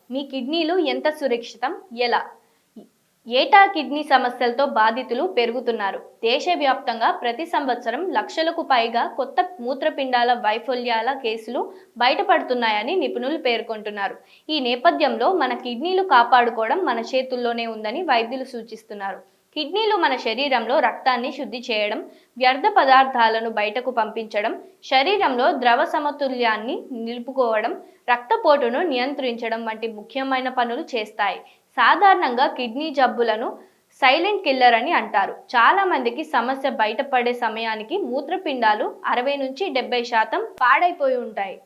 మీ కిడ్నీలు ఎంత సురక్షితం? ఎలా? ఏటా కిడ్నీ సమస్యలతో బాధితులు పెరుగుతున్నారు. దేశవ్యాప్తంగా ప్రతి సంవత్సరం లక్షలకు పైగా కొత్త మూత్రపిండాల వైఫల్యాల కేసులు బయటపడుతున్నాయని నిపుణులు పేర్కొంటున్నారు. ఈ నేపథ్యంలో మన కిడ్నీలు కాపాడుకోవడం మన చేతుల్లోనే ఉందని వైద్యులు సూచిస్తున్నారు. కిడ్నీలు మన శరీరంలో రక్తాన్ని శుద్ధి చేయడం, వ్యర్థ పదార్థాలను బయటకు పంపించడం, శరీరంలో ద్రవ సమతుల్యాన్ని నిలుపుకోవడం, రక్తపోటును నియంత్రించడం వంటి ముఖ్యమైన పనులు చేస్తాయి. సాధారణంగా కిడ్నీ జబ్బులను సైలెంట్ కిల్లర్ అని అంటారు. చాలా మందికి సమస్య బయటపడే సమయానికి మూత్రపిండాలు 60 నుంచి 70% పాడైపోయి ఉంటాయి.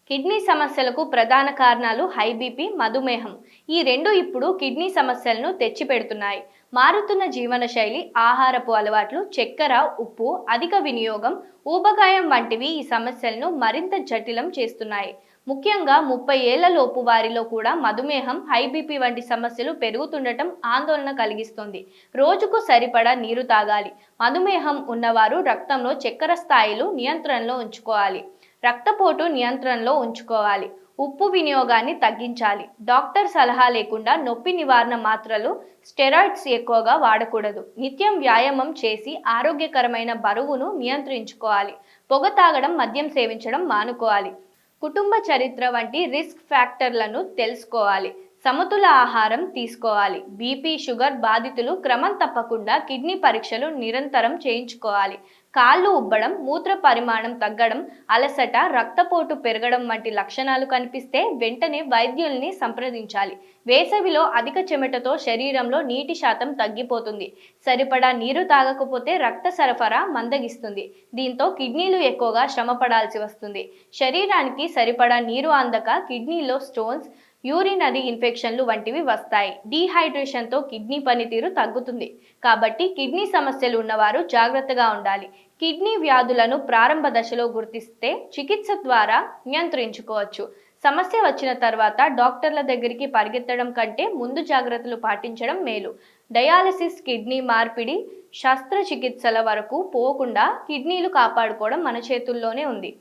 కిడ్నీ సమస్యలకు ప్రధాన కారణాలు హై బీపీ, మధుమేహం. ఈ రెండు ఇప్పుడు కిడ్నీ సమస్యలను తెచ్చిపెడుతున్నాయి. మారుతున్న జీవనశైలి, ఆహారపు అలవాట్లు, చక్కెర, ఉప్పు అధిక వినియోగం, ఊబకాయం వంటివి ఈ సమస్యలను మరింత జటిలం చేస్తున్నాయి. ముఖ్యంగా 30 ఏళ్ల లోపు వారిలో కూడా మధుమేహం, హై బీపీ వంటి సమస్యలు పెరుగుతుండటం ఆందోళన కలిగిస్తుంది. రోజుకు సరిపడా నీరు తాగాలి. మధుమేహం ఉన్నవారు రక్తంలో చక్కెర స్థాయిలు నియంత్రణలో ఉంచుకోవాలి. రక్తపోటు నియంత్రణలో ఉంచుకోవాలి. ఉప్పు వినియోగాన్ని తగ్గించాలి. డాక్టర్ సలహా లేకుండా నొప్పి నివారణ మాత్రలు, స్టెరాయిడ్స్ ఎక్కువగా వాడకూడదు. నిత్యం వ్యాయామం చేసి ఆరోగ్యకరమైన బరువును నియంత్రించుకోవాలి. పొగ తాగడం, మద్యం సేవించడం మానుకోవాలి. కుటుంబ చరిత్ర వంటి రిస్క్ ఫ్యాక్టర్లను తెలుసుకోవాలి. సమతుల ఆహారం తీసుకోవాలి. బీపీ, షుగర్ బాధితులు క్రమం తప్పకుండా కిడ్నీ పరీక్షలు నిరంతరం చేయించుకోవాలి. కాళ్ళు ఉబ్బడం, మూత్ర పరిమాణం తగ్గడం, అలసట, రక్తపోటు పెరగడం వంటి లక్షణాలు కనిపిస్తే వెంటనే వైద్యుల్ని సంప్రదించాలి. వేసవిలో అధిక చెమటతో శరీరంలో నీటి శాతం తగ్గిపోతుంది. సరిపడా నీరు తాగకపోతే రక్త సరఫరా మందగిస్తుంది. దీంతో కిడ్నీలు ఎక్కువగా శ్రమ పడాల్సి వస్తుంది. శరీరానికి సరిపడా నీరు అందక కిడ్నీలో స్టోన్స్, యూరినరీ ఇన్ఫెక్షన్లు వంటివి వస్తాయి. డీహైడ్రేషన్తో కిడ్నీ పనితీరు తగ్గుతుంది. కాబట్టి కిడ్నీ సమస్యలు ఉన్నవారు జాగ్రత్తగా ఉండాలి. కిడ్నీ వ్యాధులను ప్రారంభ దశలో గుర్తిస్తే చికిత్స ద్వారా నియంత్రించుకోవచ్చు. సమస్య వచ్చిన తర్వాత డాక్టర్ల దగ్గరికి పరిగెత్తడం కంటే ముందు జాగ్రత్తలు పాటించడం మేలు. డయాలసిస్, కిడ్నీ మార్పిడి, శస్త్రచికిత్సల వరకు పోకుండా కిడ్నీలు కాపాడుకోవడం మన చేతుల్లోనే ఉంది.